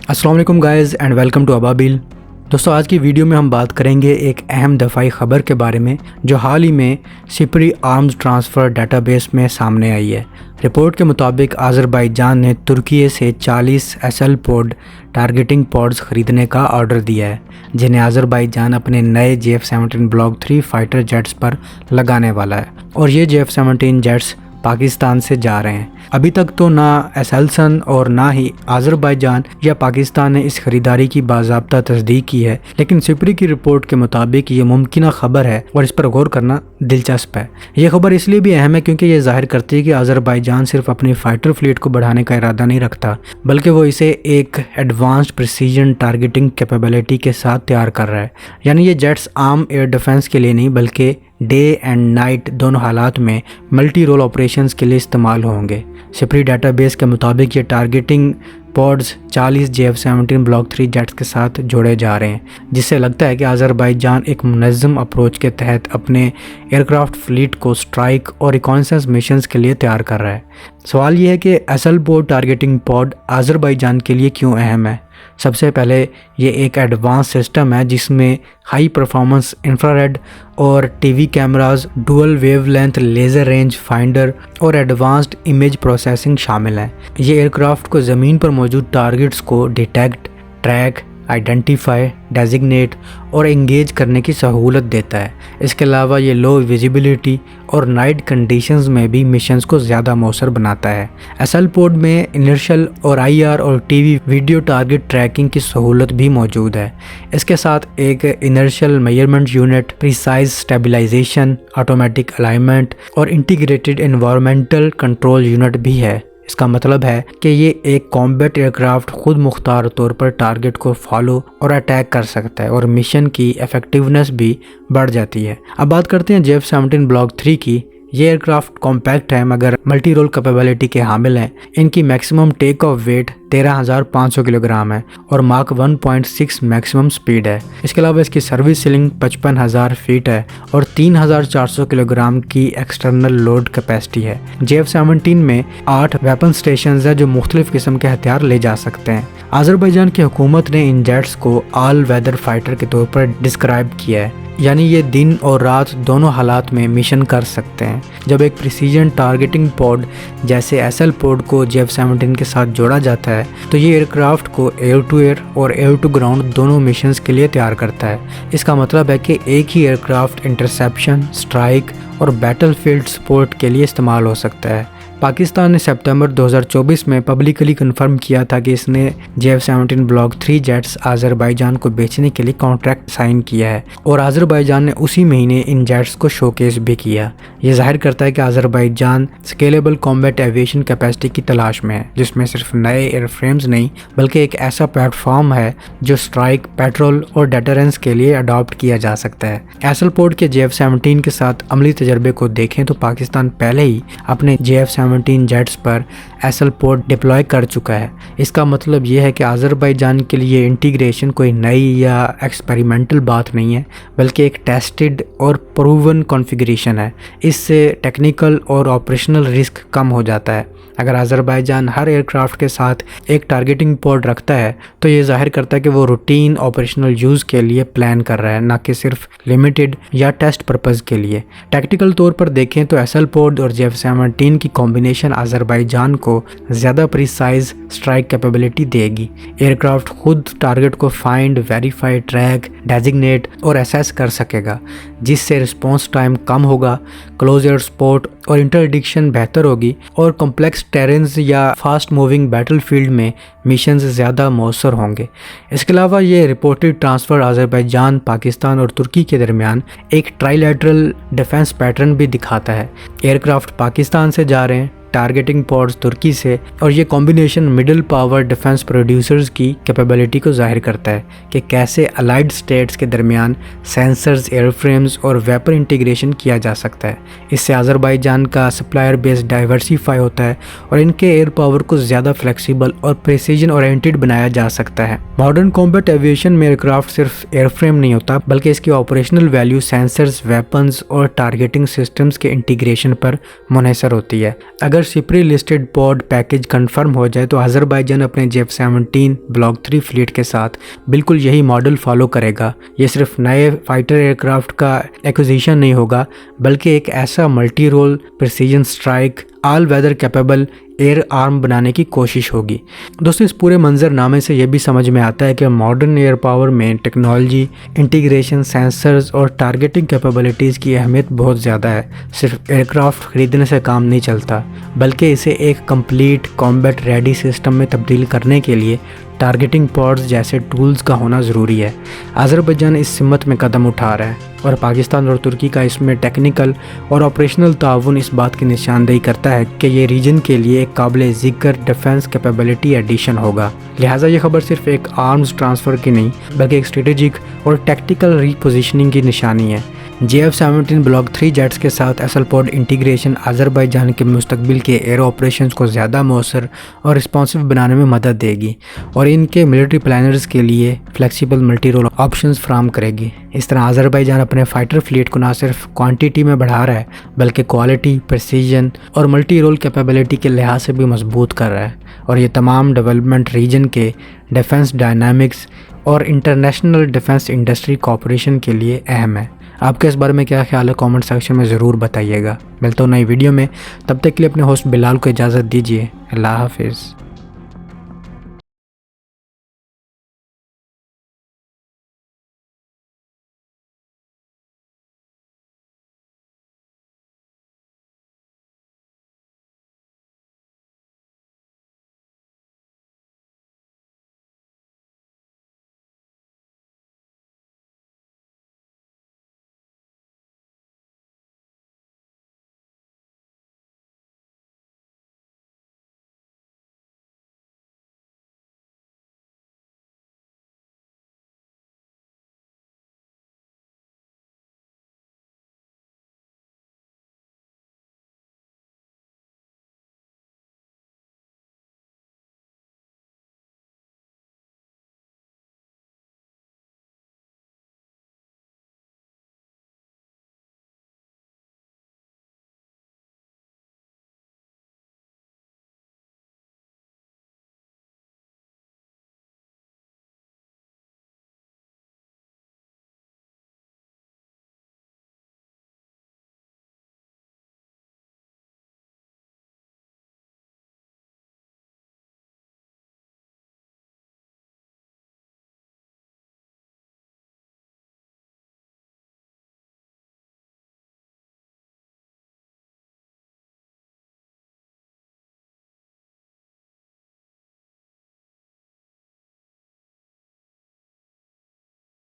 السلام علیکم guys and welcome to Ababeel. دوستو آج کی ویڈیو میں ہم بات کریں گے ایک اہم دفاعی خبر کے بارے میں جو حال ہی میں سپری آرمز ٹرانسفر ڈیٹا بیس میں سامنے آئی ہے۔ رپورٹ کے مطابق آذربائیجان نے ترکی سے 40 SL پوڈ ٹارگیٹنگ پوڈز خریدنے کا آرڈر دیا ہے، جنہیں آذربائیجان اپنے نئے JF-17 بلاک 3 فائٹر جیٹس پر لگانے والا ہے، اور یہ JF-17 جیٹس پاکستان سے جا رہے ہیں۔ ابھی تک تو نہ ایسلسن اور نہ ہی آذربائیجان یا پاکستان نے اس خریداری کی باضابطہ تصدیق کی ہے، لیکن سپری کی رپورٹ کے مطابق یہ ممکنہ خبر ہے اور اس پر غور کرنا دلچسپ ہے۔ یہ خبر اس لیے بھی اہم ہے کیونکہ یہ ظاہر کرتی ہے کہ آذربائیجان صرف اپنی فائٹر فلیٹ کو بڑھانے کا ارادہ نہیں رکھتا، بلکہ وہ اسے ایک ایڈوانسڈ پریسیجن ٹارگیٹنگ کیپیبلٹی کے ساتھ تیار کر رہا ہے۔ یعنی یہ جیٹس عام ایئر ڈیفنس کے لیے نہیں بلکہ ڈے اینڈ نائٹ دونوں حالات میں ملٹی رول آپریشنز کے لیے استعمال ہوں گے۔ سپری ڈیٹا بیس کے مطابق یہ targeting pods 40 JF-17 block 3 jets کے ساتھ جوڑے جا رہے ہیں، جس سے لگتا ہے کہ آذربائیجان ایک منظم اپروچ کے تحت اپنے ایئرکرافٹ فلیٹ کو اسٹرائک اور ریکانسنس مشنز کے لیے تیار کر رہا ہے۔ سوال یہ ہے کہ SL pod targeting pod Azerbaijan کے لیے کیوں اہم ہے؟ سب سے پہلے یہ ایک ایڈوانس سسٹم ہے جس میں ہائی پرفارمنس انفراریڈ اور TV cameras, dual wave length laser range finder اور ایڈوانسڈ امیج پروسیسنگ شامل ہیں۔ یہ ایئرکرافٹ کو زمین پر موجود ٹارگٹس کو ڈیٹیکٹ، ٹریک، آئیڈینٹیفائی، ڈیزگنیٹ اور انگیج کرنے کی سہولت دیتا ہے۔ اس کے علاوہ یہ لو ویزیبلٹی اور نائٹ کنڈیشنز میں بھی مشنز کو زیادہ مؤثر بناتا ہے۔ SL پوڈ میں انرشل اور IR اور TV ویڈیو ٹارگٹ ٹریکنگ کی سہولت بھی موجود ہے۔ اس کے ساتھ ایک inertial measurement unit, precise stabilization, automatic alignment اور انٹیگریٹڈ انوائرمنٹل کنٹرول یونٹ بھی ہے۔ اس کا مطلب ہے کہ یہ ایک کامبیٹ ایئرکرافٹ خود مختار طور پر ٹارگٹ کو فالو اور اٹیک کر سکتا ہے، اور مشن کی ایفیکٹیونیس بھی بڑھ جاتی ہے۔ اب بات کرتے ہیں JF-17 بلاک 3 کی۔ یہ ایئرکرافٹ کمپیکٹ ہے مگر ملٹی رول کیپیبلٹی کے حامل ہیں۔ ان کی maximum take off weight 13,500 kilogram ہے اور ماک 1.6 میکسیمم سپیڈ ہے۔ اس کے علاوہ اس کی سروس سیلنگ 55,000 فیٹ ہے اور 3,400 کلو گرام کی ایکسٹرنل لوڈ کیپیسٹی ہے۔ JF-17 میں 8 ویپن سٹیشنز ہیں جو مختلف قسم کے ہتھیار لے جا سکتے ہیں۔ آذربائیجان کی حکومت نے ان جیٹس کو آل ویدر فائٹر کے طور پر ڈسکرائب کیا ہے، یعنی یہ دن اور رات دونوں حالات میں مشن کر سکتے ہیں۔ جب ایک پریسیجن ٹارگیٹنگ پوڈ جیسے SL پوڈ کو JF-17 کے ساتھ جوڑا جاتا ہے تو یہ ایئرکرافٹ کو ایئر ٹو ایئر اور ایئر ٹو گراؤنڈ دونوں مشنز کے لیے تیار کرتا ہے۔ اس کا مطلب ہے کہ ایک ہی ایئرکرافٹ انٹرسیپشن، اسٹرائک اور بیٹل فیلڈ سپورٹ کے لیے استعمال ہو سکتا ہے۔ پاکستان نے سپتمبر 2024 میں پبلکلی کنفرم کیا تھا کہ اس نے JF-17 بلاک 3 جیٹس آذربائیجان کو بیچنے کے لیے کانٹریکٹ سائن کیا ہے، اور آذربائیجان نے اسی مہینے ان جیٹس کو شوکیس بھی کیا۔ یہ ظاہر کرتا ہے کہ Azerbaijan scalable combat aviation capacity کی تلاش میں ہے، جس میں صرف نئے ایئر فریمز نہیں بلکہ ایک ایسا پلیٹ فارم ہے جو اسٹرائک، پیٹرول اور ڈیٹرنس کے لیے اڈاپٹ کیا جا سکتا ہے۔ SL پوڈ کے JF-17 کے ساتھ عملی تجربے کو دیکھیں تو پاکستان پہلے ہی اپنے JF-17 جیٹس پر SL پوڈ ڈپلوائے کر چکا ہے۔ اس کا مطلب یہ ہے کہ آذربائیجان کے لیے انٹیگریشن کوئی نئی یا ایکسپیریمنٹل بات نہیں ہے بلکہ ایک ٹیسٹڈ اور پروون کانفیگریشن ہے۔ اس سے ٹیکنیکل اور آپریشنل رسک کم ہو جاتا ہے۔ اگر آذربائیجان ہر ایئرکرافٹ کے ساتھ ایک ٹارگیٹنگ پوڈ رکھتا ہے تو یہ ظاہر کرتا ہے کہ وہ روٹین آپریشنل یوز کے لیے پلان کر رہا ہے، نہ کہ صرف لمیٹڈ یا ٹیسٹ پرپز کے لیے۔ ٹیکٹیکل طور پر دیکھیں تو SL پوڈ اور JF-17 کی کمبینیشن آذربائیجان کو زیادہ پریسائز اسٹرائک کیپیبلٹی دے گی۔ ایئرکرافٹ خود ٹارگٹ کو فائنڈ، ویریفائی، ٹریک، ڈیزگنیٹ اور اسیس کر سکے گا، جس سے رسپانس ٹائم کم ہوگا، کلوز ایئر سپورٹ اور انٹرڈکشن بہتر ہوگی، اور کمپلیکس ٹیرنز یا فاسٹ موونگ بیٹل فیلڈ میں مشنز زیادہ مؤثر ہوں گے۔ اس کے علاوہ یہ رپورٹڈ ٹرانسفر آذربائیجان، پاکستان اور ترکی کے درمیان ایک ٹرائی لیٹرل ڈیفنس پیٹرن بھی دکھاتا ہے۔ ایئرکرافٹ پاکستان سے جا رہے ہیں، ٹارگیٹنگ پوڈز ترکی سے، اور یہ combination middle power defence producers کی کیپیبلٹی کو ظاہر کرتا ہے کہ کیسے الائیڈ اسٹیٹس کے درمیان سینسرز، ایئر فریمز اور ویپن انٹیگریشن کیا جا سکتا ہے۔ اس سے آذربائیجان کا سپلائر بیس ڈائیورسیفائی ہوتا ہے اور ان کے ایئر پاور کو زیادہ فلیکسیبل اور پریسیجن اورینٹڈ بنایا جا سکتا ہے۔ ماڈرن کامبیٹ ایویشن میں ایئرکرافٹ صرف ایئر فریم نہیں ہوتا بلکہ اس کی آپریشنل ویلیو سینسرز، ویپنز اور ٹارگیٹنگ سسٹمز کے انٹیگریشن پر منحصر ہوتی ہے۔ اگر اگر سپری لسٹڈ پوڈ پیکج کنفرم ہو جائے تو آذربائیجان اپنے JF-17 بلاک 3 فلیٹ کے ساتھ بالکل یہی ماڈل فالو کرے گا۔ یہ صرف نئے فائٹر ایئرکرافٹ کا ایکوزیشن نہیں ہوگا بلکہ ایک ایسا ملٹی رول پریسیجن اسٹرائک آل ویدر کیپیبل ایئر آرم بنانے کی کوشش ہوگی۔ دوستو اس پورے منظر نامے سے یہ بھی سمجھ میں آتا ہے کہ ماڈرن ایئر پاور میں ٹیکنالوجی، انٹیگریشن، سینسرز اور ٹارگیٹنگ کیپیبلٹیز کی اہمیت بہت زیادہ ہے۔ صرف ایئرکرافٹ خریدنے سے کام نہیں چلتا بلکہ اسے ایک کمپلیٹ کامبیٹ ریڈی سسٹم میں تبدیل کرنے کے لیے ٹارگیٹنگ پوڈز جیسے ٹولز کا ہونا ضروری ہے۔ آذربائیجان اس سمت میں قدم اٹھا رہا ہے اور پاکستان اور ترکی کا اس میں ٹیکنیکل اور آپریشنل تعاون اس بات کی نشاندہی کرتا ہے کہ یہ ریجن کے لیے ایک قابل ذکر ڈیفنس کیپیبلٹی ایڈیشن ہوگا۔ لہٰذا یہ خبر صرف ایک آرمز ٹرانسفر کی نہیں بلکہ ایک اسٹریٹجک اور ٹیکٹیکل ری پوزیشننگ کی نشانی ہے۔ JF-17 بلاک 3 جیٹس کے ساتھ ایسل پوڈ انٹیگریشن آذربائیجان کے مستقبل کے ایئر آپریشنز کو زیادہ مؤثر اور رسپانسو بنانے میں مدد دے گی اور ان کے ملٹری پلانرز کے لیے فلیکسیبل ملٹی رول آپشنز فراہم کرے گی۔ اس طرح آذربائیجان اپنے فائٹر فلیٹ کو نہ صرف کوانٹیٹی میں بڑھا رہا ہے بلکہ کوالٹی، پریسیجن اور ملٹی رول کیپیبلٹی کے لحاظ سے بھی مضبوط کر رہا ہے، اور یہ تمام ڈیولپمنٹ ریجن کے ڈیفنس ڈائنامکس اور انٹرنیشنل ڈیفنس انڈسٹری کوآپریشن کے لیے اہم ہے۔ آپ کے اس بارے میں کیا خیال ہے؟ کامنٹ سیکشن میں ضرور بتائیے گا۔ ملتا ہوں نئی ویڈیو میں، تب تک کے لیے اپنے ہوسٹ بلال کو اجازت دیجیے۔ اللہ حافظ۔